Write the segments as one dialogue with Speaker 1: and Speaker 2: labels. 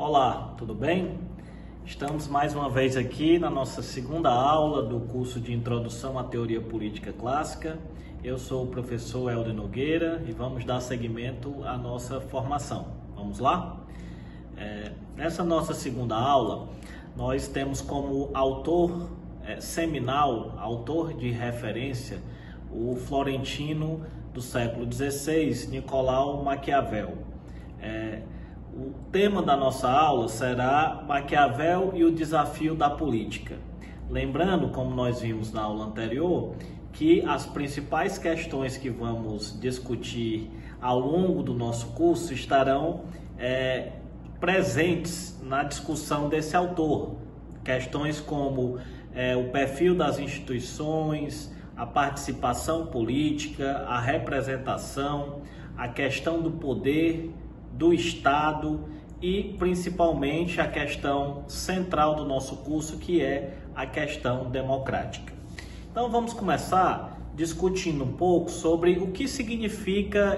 Speaker 1: Olá, tudo bem? Estamos mais uma vez aqui na nossa segunda aula do curso de Introdução à Teoria Política Clássica. Eu sou o professor Helder Nogueira e vamos dar seguimento à nossa formação. Vamos lá? Nessa nossa segunda aula, nós temos como autor seminal, autor de referência, o florentino do século XVI, Nicolau Maquiavel. O tema da nossa aula será Maquiavel e o desafio da política. Lembrando, como nós vimos na aula anterior, que as principais questões que vamos discutir ao longo do nosso curso estarão presentes na discussão desse autor. Questões como o perfil das instituições, a participação política, a representação, a questão do poder, do Estado e principalmente a questão central do nosso curso, que é a questão democrática. Então vamos começar discutindo um pouco sobre o que significa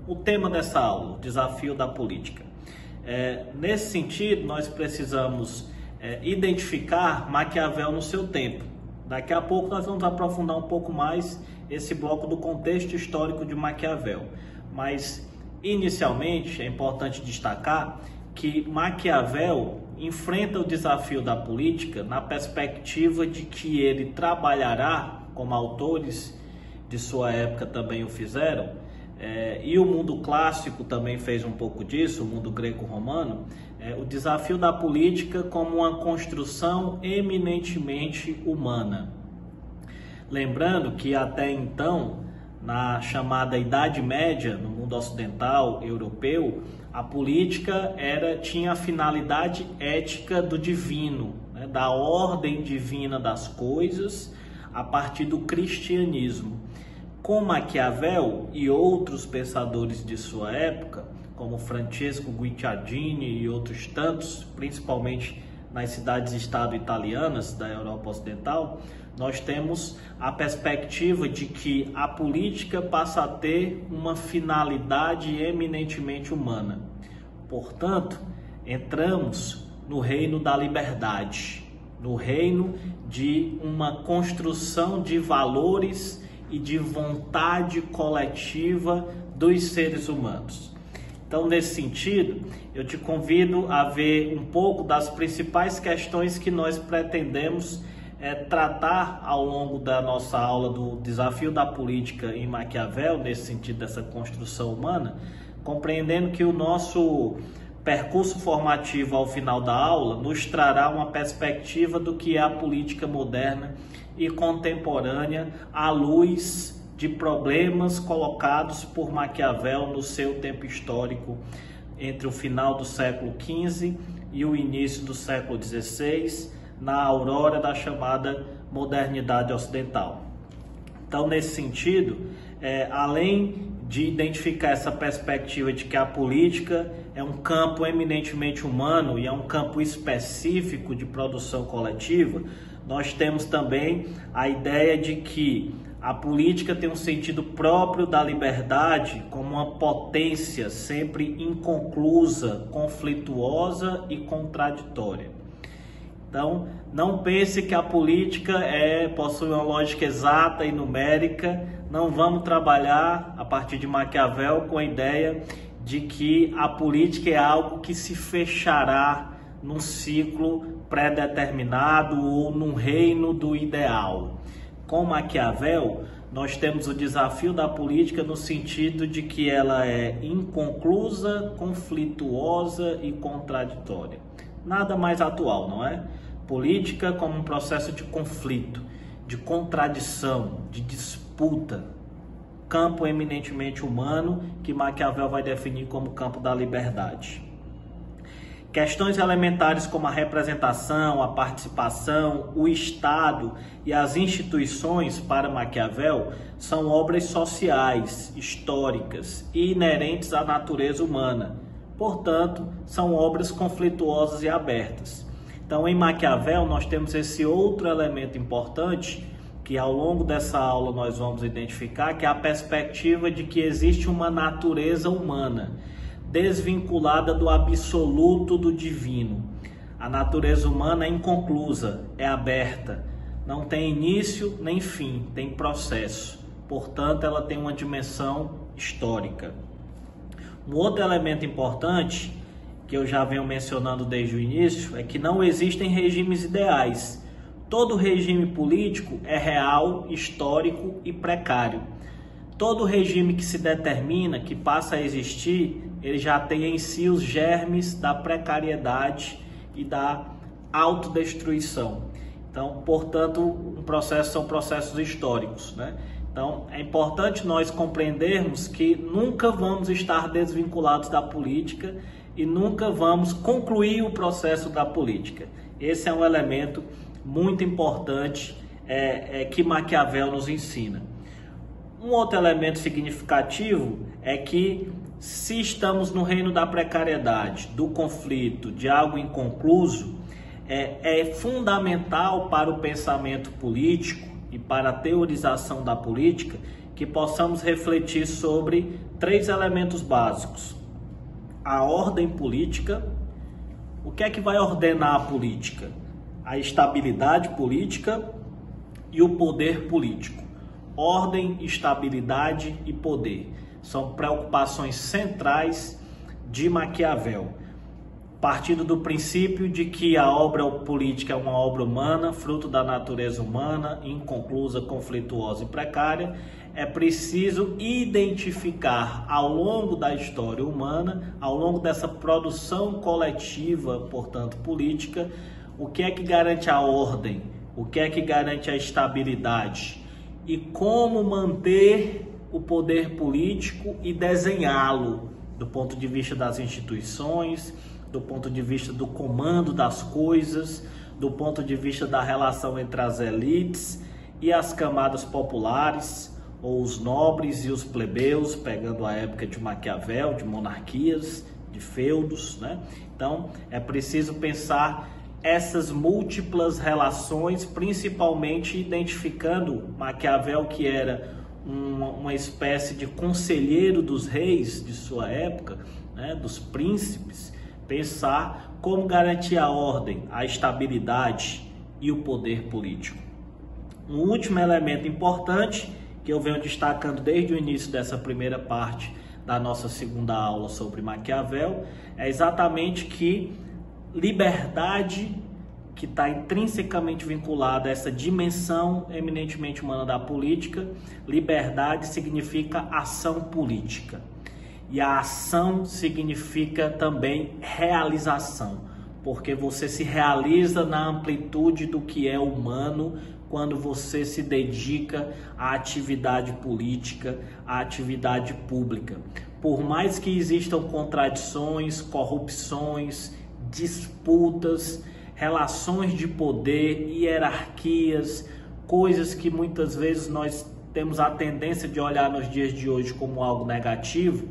Speaker 1: o tema dessa aula, o desafio da política. Nesse sentido, nós precisamos identificar Maquiavel no seu tempo. Daqui a pouco nós vamos aprofundar um pouco mais esse bloco do contexto histórico de Maquiavel, mas inicialmente é importante destacar que Maquiavel enfrenta o desafio da política na perspectiva de que ele trabalhará, como autores de sua época também o fizeram, e o mundo clássico também fez um pouco disso, o mundo greco-romano, o desafio da política como uma construção eminentemente humana. Lembrando que até então, na chamada Idade Média, no mundo ocidental, europeu, a política tinha a finalidade ética do divino, da ordem divina das coisas, a partir do cristianismo. Com Maquiavel e outros pensadores de sua época, como Francesco Guicciardini e outros tantos, principalmente nas cidades-estado italianas da Europa Ocidental, nós temos a perspectiva de que a política passa a ter uma finalidade eminentemente humana. Portanto, entramos no reino da liberdade, no reino de uma construção de valores e de vontade coletiva dos seres humanos. Então, nesse sentido, eu te convido a ver um pouco das principais questões que nós pretendemos tratar ao longo da nossa aula do desafio da política em Maquiavel, nesse sentido dessa construção humana, compreendendo que o nosso percurso formativo ao final da aula nos trará uma perspectiva do que é a política moderna e contemporânea à luz de problemas colocados por Maquiavel no seu tempo histórico entre o final do século XV e o início do século XVI, na aurora da chamada modernidade ocidental. Então, nesse sentido, além de identificar essa perspectiva de que a política é um campo eminentemente humano e é um campo específico de produção coletiva, nós temos também a ideia de que a política tem um sentido próprio da liberdade como uma potência sempre inconclusa, conflituosa e contraditória. Então, não pense que a política possui uma lógica exata e numérica. Não vamos trabalhar, a partir de Maquiavel, com a ideia de que a política é algo que se fechará num ciclo pré-determinado ou num reino do ideal. Com Maquiavel, nós temos o desafio da política no sentido de que ela é inconclusa, conflituosa e contraditória. Nada mais atual, não é? Política como um processo de conflito, de contradição, de disputa. Campo eminentemente humano que Maquiavel vai definir como campo da liberdade. Questões elementares como a representação, a participação, o Estado e as instituições para Maquiavel são obras sociais, históricas e inerentes à natureza humana. Portanto, são obras conflituosas e abertas. Então, em Maquiavel, nós temos esse outro elemento importante que ao longo dessa aula nós vamos identificar, que é a perspectiva de que existe uma natureza humana. desvinculada do absoluto do divino. A natureza humana é inconclusa, é aberta, não tem início nem fim, tem processo. Portanto, ela tem uma dimensão histórica. Um outro elemento importante, que eu já venho mencionando desde o início, é que não existem regimes ideais. Todo regime político é real, histórico e precário. Todo regime que se determina, que passa a existir, ele já tem em si os germes da precariedade e da autodestruição. Então, portanto, são processos históricos, né? Então, é importante nós compreendermos que nunca vamos estar desvinculados da política e nunca vamos concluir o processo da política. Esse é um elemento muito importante que Maquiavel nos ensina. Um outro elemento significativo é que, se estamos no reino da precariedade, do conflito, de algo inconcluso, é fundamental para o pensamento político e para a teorização da política que possamos refletir sobre 3 elementos básicos: a ordem política. O que é que vai ordenar a política? A estabilidade política e o poder político. Ordem, estabilidade e poder são preocupações centrais de Maquiavel, partindo do princípio de que a obra política é uma obra humana, fruto da natureza humana, inconclusa, conflituosa e precária. É preciso identificar ao longo da história humana, ao longo dessa produção coletiva, portanto política, o que é que garante a ordem, o que é que garante a estabilidade e como manter o poder político e desenhá-lo do ponto de vista das instituições, do ponto de vista do comando das coisas, do ponto de vista da relação entre as elites e as camadas populares, ou os nobres e os plebeus, pegando a época de Maquiavel, de monarquias, de feudos, né? Então, é preciso pensar essas múltiplas relações, principalmente identificando Maquiavel, que era uma espécie de conselheiro dos reis de sua época, né, dos príncipes, pensar como garantir a ordem, a estabilidade e o poder político. Um último elemento importante que eu venho destacando desde o início dessa primeira parte da nossa segunda aula sobre Maquiavel é exatamente que liberdade, que está intrinsecamente vinculada a essa dimensão eminentemente humana da política, liberdade significa ação política. E a ação significa também realização, porque você se realiza na amplitude do que é humano quando você se dedica à atividade política, à atividade pública. Por mais que existam contradições, corrupções, disputas, relações de poder, hierarquias, coisas que muitas vezes nós temos a tendência de olhar nos dias de hoje como algo negativo,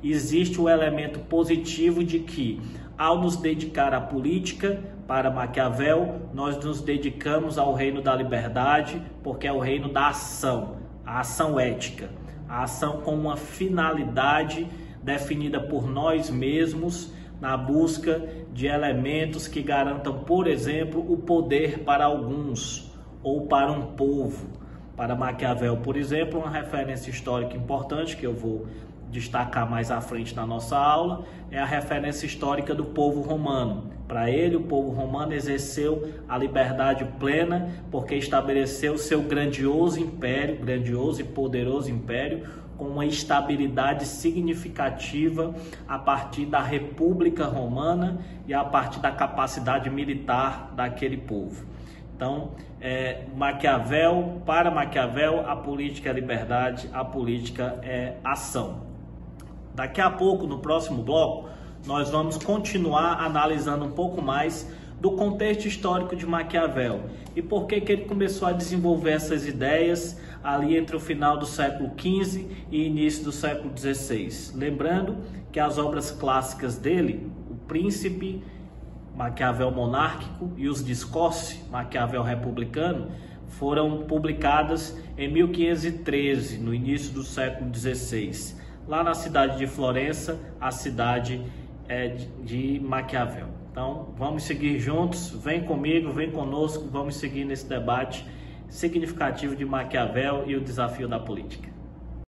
Speaker 1: existe o elemento positivo de que, ao nos dedicar à política, para Maquiavel, nós nos dedicamos ao reino da liberdade, porque é o reino da ação, a ação ética, a ação com uma finalidade definida por nós mesmos, na busca de elementos que garantam, por exemplo, o poder para alguns ou para um povo. Para Maquiavel, por exemplo, uma referência histórica importante que eu vou destacar mais à frente na nossa aula é a referência histórica do povo romano. Para ele, o povo romano exerceu a liberdade plena porque estabeleceu seu grandioso e poderoso império, com uma estabilidade significativa a partir da República Romana e a partir da capacidade militar daquele povo. Então, para Maquiavel, a política é liberdade, a política é ação. Daqui a pouco, no próximo bloco, nós vamos continuar analisando um pouco mais do contexto histórico de Maquiavel e por que ele começou a desenvolver essas ideias ali entre o final do século XV e início do século XVI. Lembrando que as obras clássicas dele, O Príncipe, Maquiavel monárquico, e os Discorsi, Maquiavel republicano, foram publicadas em 1513, no início do século XVI. lá na cidade de Florença, a cidade de Maquiavel. Então, vamos seguir juntos, vem comigo, vem conosco, vamos seguir nesse debate significativo de Maquiavel e o desafio da política.